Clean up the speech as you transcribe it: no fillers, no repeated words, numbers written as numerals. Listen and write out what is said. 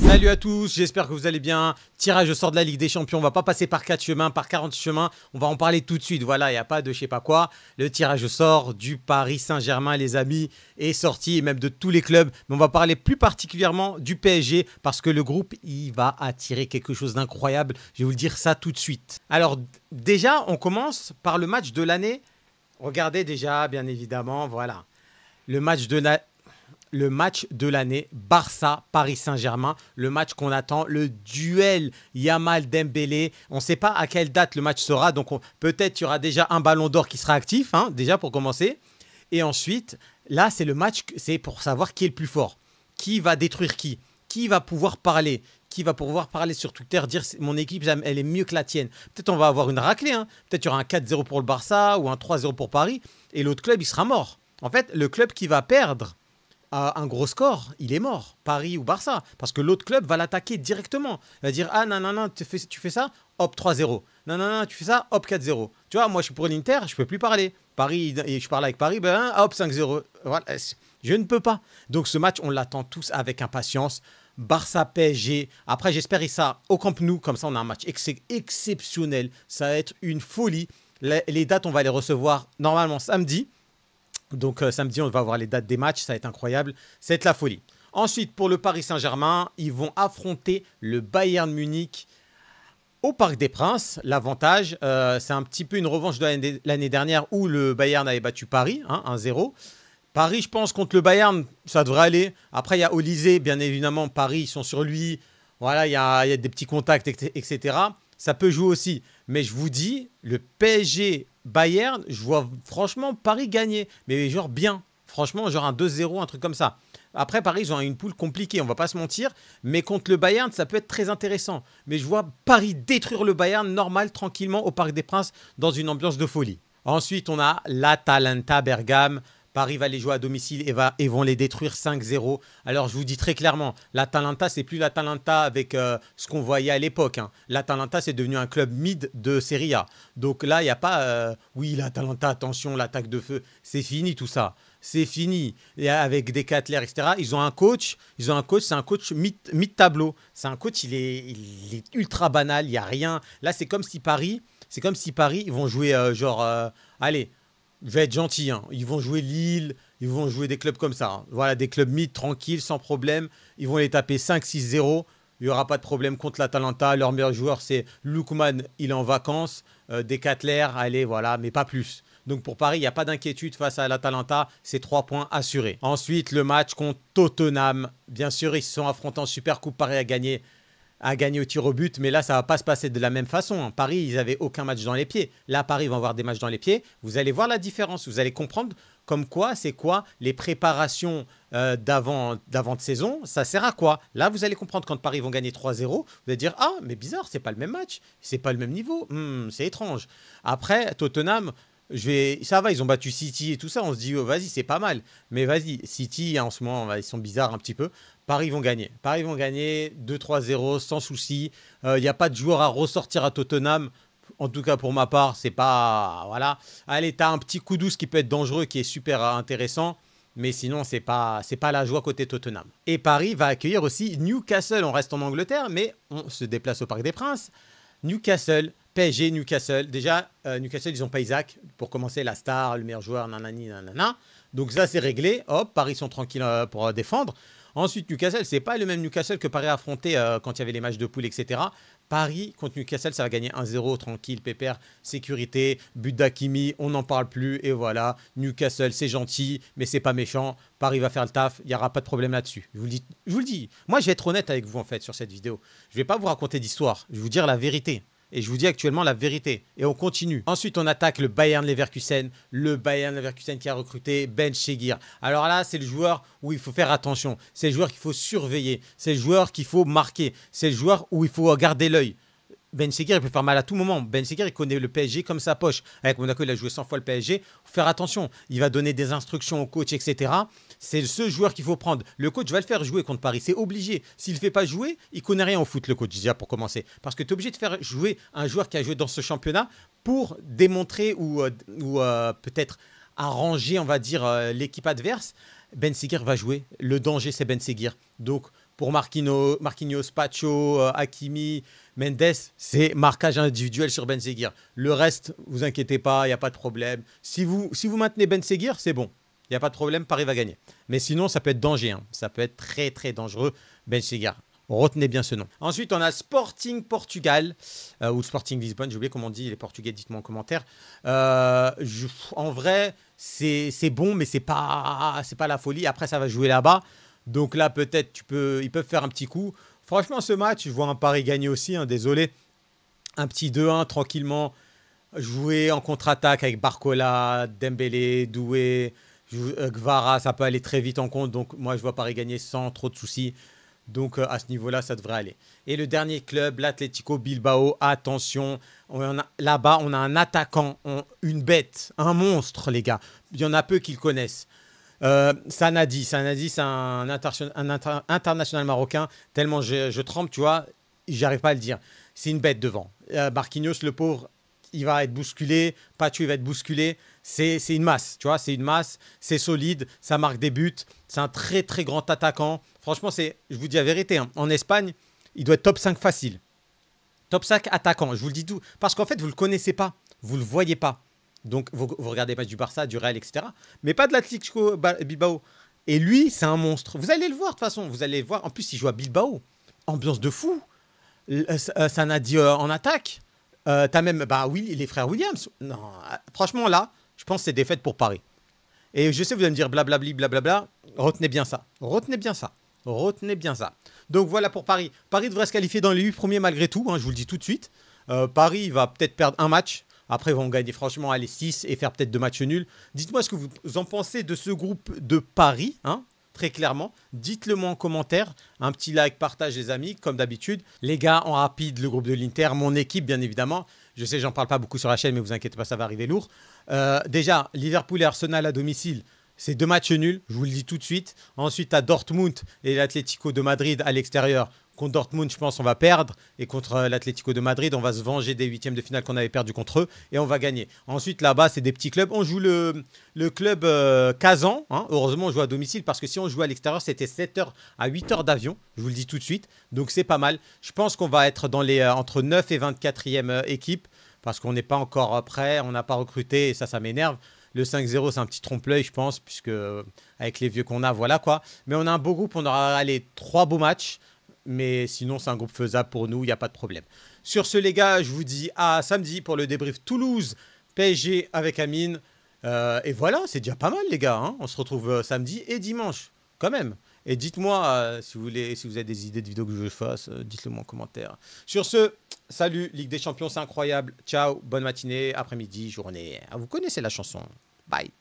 Salut à tous, j'espère que vous allez bien. Tirage au sort de la Ligue des Champions, on va pas passer par 4 chemins, par 40 chemins, on va en parler tout de suite. Voilà, il n'y a pas de je sais pas quoi. Le tirage au sort du Paris Saint-Germain, les amis, est sorti, et même de tous les clubs. Mais on va parler plus particulièrement du PSG, parce que le groupe, il va attirer quelque chose d'incroyable. Je vais vous le dire ça tout de suite. Alors, déjà, on commence par le match de l'année. Regardez déjà, bien évidemment, voilà. Le match de l'année, Barça-Paris Saint-Germain, le match qu'on attend, le duel Yamal-Dembélé. On ne sait pas à quelle date le match sera, donc peut-être il y aura déjà un ballon d'or qui sera actif, hein, déjà pour commencer. Et ensuite, là, c'est le match, c'est pour savoir qui est le plus fort. Qui va détruire qui va pouvoir parler. Qui va pouvoir parler sur Twitter, dire mon équipe, elle est mieux que la tienne. Peut-être on va avoir une raclée, hein. Peut-être il y aura un 4-0 pour le Barça ou un 3-0 pour Paris, et l'autre club, il sera mort. En fait, le club qui va perdre un gros score, il est mort, Paris ou Barça, parce que l'autre club va l'attaquer directement. Il va dire, ah non, non, non, tu fais ça, hop 3-0. Non, non, non, tu fais ça, hop 4-0. Tu vois, moi je suis pour l'Inter, je ne peux plus parler. Paris, et je parle avec Paris, ben hop 5-0. Voilà, je ne peux pas. Donc ce match, on l'attend tous avec impatience. Barça PSG. Après, j'espère ça au Camp Nou, comme ça on a un match exceptionnel. Ça va être une folie. Les dates, on va les recevoir normalement samedi. Donc samedi, on va voir les dates des matchs, ça va être incroyable, ça va être la folie. Ensuite, pour le Paris Saint-Germain, ils vont affronter le Bayern Munich au Parc des Princes. L'avantage, c'est un petit peu une revanche de l'année dernière où le Bayern avait battu Paris, hein, 1-0. Paris, je pense, contre le Bayern, ça devrait aller. Après, il y a Olysée, bien évidemment, Paris, ils sont sur lui. Voilà, il y a des petits contacts, etc. Ça peut jouer aussi. Mais je vous dis, le PSG Bayern, je vois franchement Paris gagner. Mais genre bien. Franchement, genre un 2-0, un truc comme ça. Après, Paris, ils ont une poule compliquée, on va pas se mentir. Mais contre le Bayern, ça peut être très intéressant. Mais je vois Paris détruire le Bayern normal, tranquillement, au Parc des Princes, dans une ambiance de folie. Ensuite, on a l'Atalanta Bergame. Paris va les jouer à domicile et vont les détruire 5-0. Alors, je vous dis très clairement, l'Atalanta, c'est plus l'Atalanta avec ce qu'on voyait à l'époque, hein. L'Atalanta, c'est devenu un club mid de Serie A. Donc là, il n'y a pas oui, l'Atalanta, attention, l'attaque de feu. C'est fini tout ça. C'est fini. Et avec des Decathlon, etc. Ils ont un coach, c'est un coach mid-tableau. C'est un coach, il est ultra banal, il n'y a rien. Là, c'est comme si Paris, ils vont jouer allez, je vais être gentil, hein. Ils vont jouer Lille, ils vont jouer des clubs comme ça, hein. Voilà, des clubs mid, tranquilles, sans problème. Ils vont les taper 5-6-0. Il n'y aura pas de problème contre l'Atalanta. Leur meilleur joueur, c'est Lookman, il est en vacances. Decathlon, allez, voilà, mais pas plus. Donc pour Paris, il n'y a pas d'inquiétude face à l'Atalanta. C'est 3 points assurés. Ensuite, le match contre Tottenham. Bien sûr, ils se sont affrontés en Supercoupe. Paris a gagné au tir au but, mais là, ça ne va pas se passer de la même façon, hein. Paris, ils n'avaient aucun match dans les pieds. Là, Paris va avoir des matchs dans les pieds. Vous allez voir la différence. Vous allez comprendre comme quoi, c'est quoi les préparations d'avant de saison. Ça sert à quoi? Là, vous allez comprendre quand Paris vont gagner 3-0. Vous allez dire, ah, mais bizarre, c'est pas le même match. C'est pas le même niveau. C'est étrange. Après, Tottenham, ça va, ils ont battu City et tout ça. On se dit, oh, vas-y, c'est pas mal. Mais vas-y, City, en ce moment, ils sont bizarres un petit peu. Paris vont gagner. Paris vont gagner 2-3-0 sans souci. Il n'y a pas de joueur à ressortir à Tottenham. En tout cas, pour ma part, c'est pas... Voilà. Allez, tu as un petit coup douce qui peut être dangereux, qui est super intéressant. Mais sinon, c'est pas la joie côté Tottenham. Et Paris va accueillir aussi Newcastle. On reste en Angleterre, mais on se déplace au Parc des Princes. Newcastle, PSG, Newcastle. Déjà, Newcastle, ils n'ont pas Isaac. Pour commencer, la star, le meilleur joueur, nanani, nanana. Donc ça, c'est réglé. Hop, Paris sont tranquilles pour défendre. Ensuite, Newcastle, c'est pas le même Newcastle que Paris a affronté quand il y avait les matchs de poule, etc. Paris contre Newcastle, ça va gagner 1-0, tranquille, pépère, sécurité, but d'Hakimi, on n'en parle plus, et voilà. Newcastle, c'est gentil, mais c'est pas méchant. Paris va faire le taf, il n'y aura pas de problème là-dessus. Je vous le dis. Moi, je vais être honnête avec vous, en fait, sur cette vidéo. Je vais pas vous raconter d'histoire, je vais vous dire la vérité. Et je vous dis actuellement la vérité. Et on continue. Ensuite, on attaque le Bayern Leverkusen. Le Bayern Leverkusen qui a recruté Ben Chigir. Alors là, c'est le joueur où il faut faire attention. C'est le joueur qu'il faut surveiller. C'est le joueur qu'il faut marquer. C'est le joueur où il faut garder l'œil. Ben Seguir, il peut faire mal à tout moment. Ben Seguir, il connaît le PSG comme sa poche. Avec Monaco, il a joué 100 fois le PSG. Faut faire attention. Il va donner des instructions au coach, etc. C'est ce joueur qu'il faut prendre. Le coach va le faire jouer contre Paris. C'est obligé. S'il ne fait pas jouer, il ne connaît rien au foot, le coach, déjà, pour commencer. Parce que tu es obligé de faire jouer un joueur qui a joué dans ce championnat pour démontrer ou peut-être arranger, on va dire, l'équipe adverse. Ben Seguir va jouer. Le danger, c'est Ben Seguir. Donc, pour Marquinhos, Pacho, Hakimi, Mendes, c'est marquage individuel sur Ben Seguir. Le reste, vous inquiétez pas, il n'y a pas de problème. Si vous maintenez Ben Seguir, c'est bon. Il n'y a pas de problème, Paris va gagner. Mais sinon, ça peut être dangereux. Hein. Ça peut être très, très dangereux, Ben Seguir. Retenez bien ce nom. Ensuite, on a Sporting Portugal, ou Sporting Lisbonne, j'ai oublié comment on dit les Portugais, dites-moi en commentaire. En vrai, c'est bon, mais c'est pas la folie. Après, ça va jouer là-bas. Donc là, peut-être, ils peuvent faire un petit coup. Franchement, ce match, je vois un Paris gagner aussi, hein, désolé. Un petit 2-1 tranquillement. Jouer en contre-attaque avec Barcola, Dembélé, Doué, Gvara, ça peut aller très vite en compte. Donc moi, je vois Paris gagner sans trop de soucis. Donc à ce niveau-là, ça devrait aller. Et le dernier club, l'Atlético Bilbao, attention, là-bas, on a un attaquant, une bête, un monstre, les gars. Il y en a peu qui le connaissent. Sanadi, c'est un international marocain. Tellement je tremble, tu vois, j'arrive pas à le dire. C'est une bête devant. Marquinhos, le pauvre, il va être bousculé. Pachu, il va être bousculé. C'est une masse, tu vois, c'est une masse. C'est solide, ça marque des buts. C'est un très, très grand attaquant. Franchement, je vous dis la vérité, hein, en Espagne, il doit être top 5 facile. Top 5 attaquant, je vous le dis tout. Parce qu'en fait, vous ne le connaissez pas. Vous ne le voyez pas. Donc, vous regardez pas du Barça, du Real, etc. Mais pas de l'Atlético Bilbao. Et lui, c'est un monstre. Vous allez le voir, de toute façon. Vous allez le voir. En plus, il joue à Bilbao. Ambiance de fou. Ça n'a dit en attaque. T'as même oui, les frères Williams. Non, franchement, là, je pense que c'est défaite pour Paris. Et je sais, vous allez me dire blablabli, blablabla. Retenez bien ça. Retenez bien ça. Retenez bien ça. Donc voilà pour Paris. Paris devrait se qualifier dans les 8 premiers malgré tout, hein, je vous le dis tout de suite. Paris va peut-être perdre un match. Après, ils vont gagner franchement les 6 et faire peut-être 2 matchs nuls. Dites-moi ce que vous en pensez de ce groupe de Paris, hein, très clairement. Dites-le moi en commentaire. Un petit like, partage les amis, comme d'habitude. Les gars, en rapide, le groupe de l'Inter, mon équipe, bien évidemment. Je sais, j'en parle pas beaucoup sur la chaîne, mais vous inquiétez pas, ça va arriver lourd. Déjà, Liverpool et Arsenal à domicile. C'est 2 matchs nuls, je vous le dis tout de suite. Ensuite, à Dortmund et l'Atlético de Madrid à l'extérieur. Contre Dortmund, je pense on va perdre. Et contre l'Atlético de Madrid, on va se venger des huitièmes de finale qu'on avait perdu contre eux. Et on va gagner. Ensuite, là-bas, c'est des petits clubs. On joue le club Kazan. Hein. Heureusement, on joue à domicile parce que si on jouait à l'extérieur, c'était 7 heures à 8 heures d'avion. Je vous le dis tout de suite. Donc, c'est pas mal. Je pense qu'on va être dans les entre 9 et 24e équipe. Parce qu'on n'est pas encore prêt. On n'a pas recruté et ça m'énerve. Le 5-0, c'est un petit trompe-l'œil, je pense, puisque avec les vieux qu'on a, voilà quoi. Mais on a un beau groupe, on aura 3 beaux matchs. Mais sinon, c'est un groupe faisable pour nous, il n'y a pas de problème. Sur ce, les gars, je vous dis à samedi pour le débrief Toulouse, PSG avec Amine. Et voilà, c'est déjà pas mal, les gars. Hein. On se retrouve samedi et dimanche, quand même. Et dites-moi si vous avez des idées de vidéos que je fasse, dites-le moi en commentaire. Sur ce, salut, Ligue des Champions, c'est incroyable. Ciao, bonne matinée, après-midi, journée. Vous connaissez la chanson. Bye.